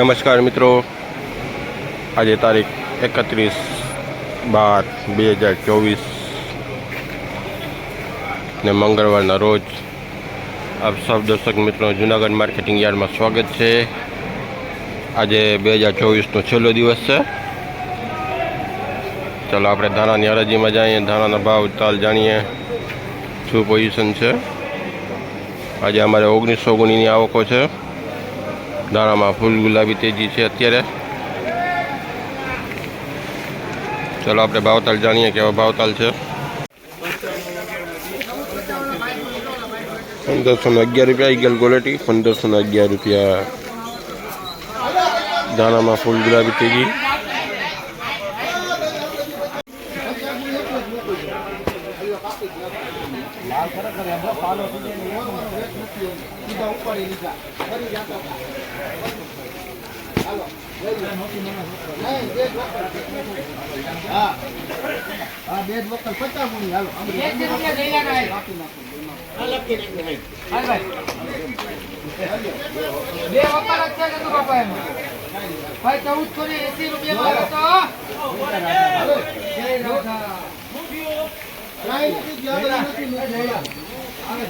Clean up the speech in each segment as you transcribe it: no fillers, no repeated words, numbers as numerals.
નમસ્કાર મિત્રો, આજે તારીખ 31/12/2024 ને મંગળવારના રોજ આપ સૌ દર્શક મિત્રો જૂનાગઢ માર્કેટિંગ યાર્ડમાં સ્વાગત છે। આજે 2024નો છેલ્લો દિવસ છે। ચાલો આપણે ધાણાની હરાજીમાં જઈએ, ધાણાના ભાવ તાલ જાણીએ શું પોઝિશન છે। આજે અમારે 1900 ગુણીની આવકો છે। દાણામાં ફૂલ ગુલાબી તેજી છે અત્યારે। ચલો આપણે ભાવતાલ જાણીએ કેવા ભાવતાલ છે। 1511 રૂપિયા ઈગલ ક્વોલિટી, 1511 રૂપિયા। દાણામાં ફૂલ ગુલાબી તેજી।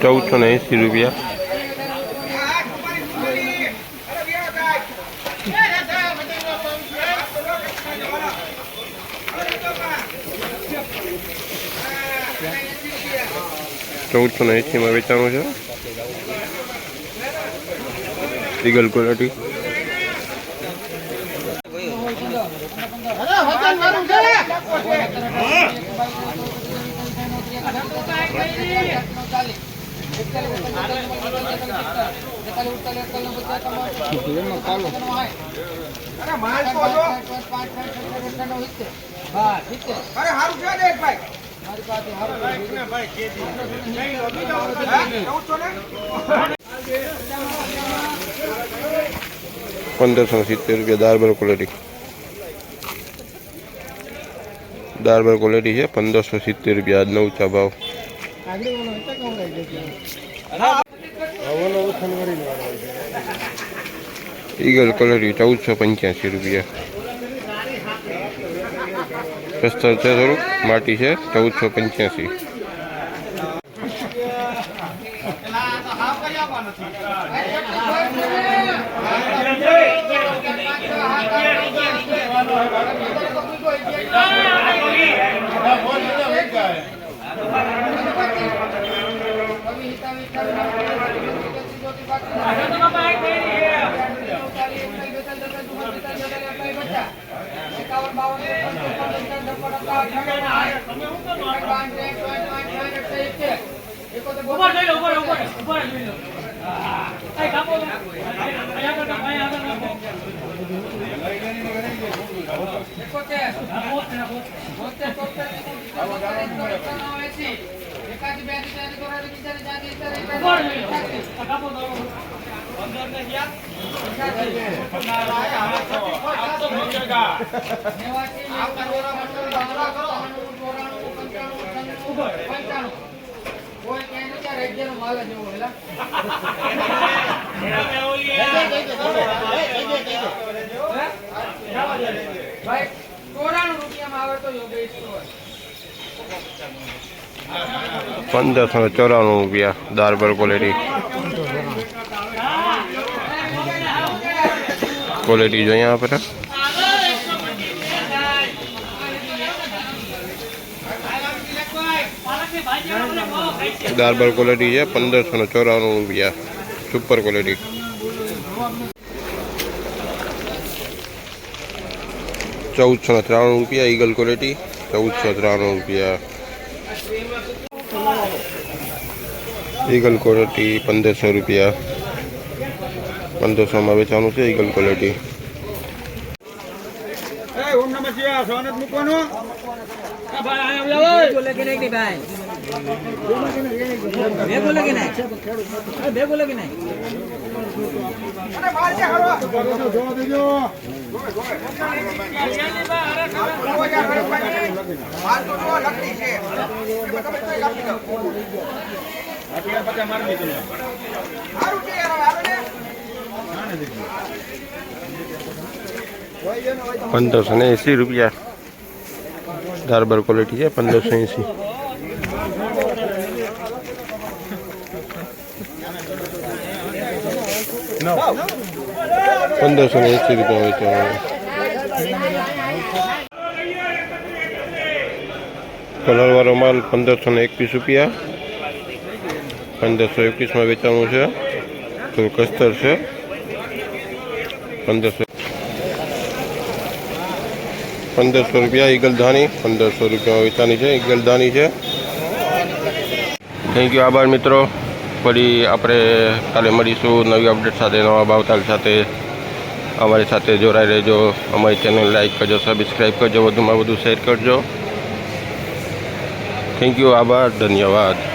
₹1480 1480 વેચાણું છે ઈગલ ક્વોલિટી। ₹1570 દારબર ક્વોલિટી। દારબર ક્વોલિટી છે, ₹1570 આજનો ઊંચા ભાવ। Eagle quality ₹1485। સસ્તર છે, થોડુંક માટી છે, ₹1485। ₹1594 દારબર ક્વોલિટી। ક્વોલિટી જોઈએ આપણે। દારબર ક્વોલિટી છે, ₹1594 super quality. ₹1493 eagle quality, ₹1493 eagle quality, ₹1500 1500 વેચાણું છે ઈગલ ક્વોલિટી। ₹1580 ધારબર ક્વોલિટી છે 1580. ₹1580 વેચવામાં. કલરવાળો માલ ₹1521. 1521 વેચાવાનું છે. ફૂલ કસ્તર છે 1500 ઈગલ ધાની ₹1500 વેચાની છે. ઈગલ ધાની છે. થેન્ક યુ, આભાર મિત્રો. ફરી આપણે કાલે મળીશું નવી અપડેટ સાથે, નવા ભાવતાલ સાથે. અમારી સાથે જોડાઈ રહેજો. અમારી ચેનલ લાઈક કરજો, સબસ્ક્રાઈબ કરજો, વધુમાં વધુ શેર કરજો. થેન્ક યુ, આભાર, ધન્યવાદ.